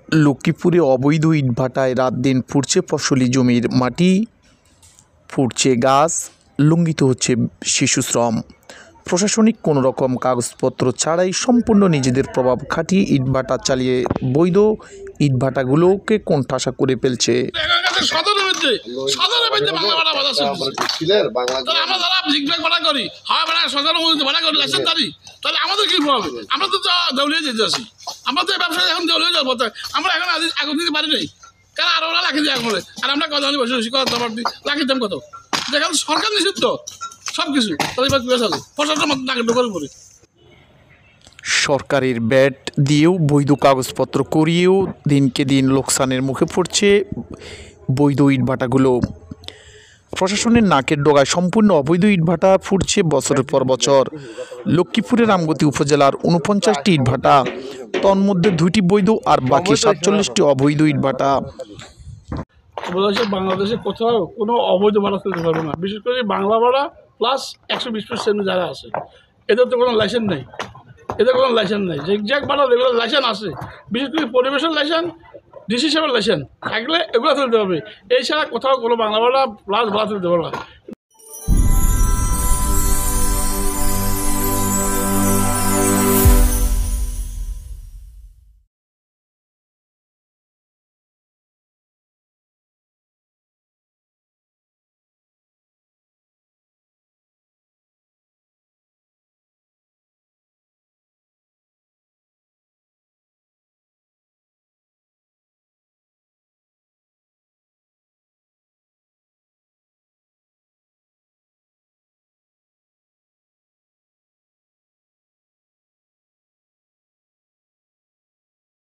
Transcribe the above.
লক্ষ্মীপুরে অবৈধ ইটভাটায় রাত দিন ফুটছে ফসলি জমির মাটি, ফুটছে গাছ, লঙ্ঘিত হচ্ছে শিশুশ্রম। প্রশাসনিক কোনো রকম কাগজপত্র ছাড়াই সম্পূর্ণ নিজেদের প্রভাব খাটিয়ে ইটভাটা চালিয়ে বৈধ ইটভাটাগুলোকে কোণঠাসা করে ফেলছে। আমাদের কি প্রবলেম? আমরা তো দেউলিয়া যেতে আসি, আমরা তো ব্যবসায়ী এখন দেউলিয়া যাবো, আমরা এখন আগুন দিতে পারি নাই, কারণ আর ওরা লাখি দিয়ে করে, আর আমরা কত বসে বসে কথা লাখির দাম কত, যেখানে সরকার নিষিদ্ধ সব কিছু প্রশাসনের মধ্যে নাকি ঢোকার উপরে। সরকারের ব্যাট দিয়েও বৈধ কাগজপত্র করিয়েও দিনকে দিন লোকসানের মুখে পড়ছে বৈধ ইটভাটাগুলো। প্রশাসনের নাকের ডগায় সম্পূর্ণ অবৈধ ইটভাটা ফুটছে বছরের পর বছর। লক্ষ্মীপুরের রামগতি উপজেলার ৪৯টি ইটভাটা, তন্মধ্যে 2টি বৈধ আর বাকি ৪৭টি অবৈধ ইটভাটা। বাংলাদেশে কোথাও কোনো অবৈধ ভাড়া তুলতে পারবে না, বিশেষ করে বাংলা ভাড়া প্লাস 120% যারা আছে, এদের তো কোনো লাইসেন্স নেই, যে এক্সাক্ট ভাড়া এগুলো লাইসেন্স আছে, বিশেষ করে পরিবেশের লাইসেন্স, ডিসি সাহেবের লাইসেন্স থাকলে এগুলো তুলতে হবে। এছাড়া কোথাও কোনো বাংলা ভাড়া প্লাস ভাড়া তুলতে পারবে না।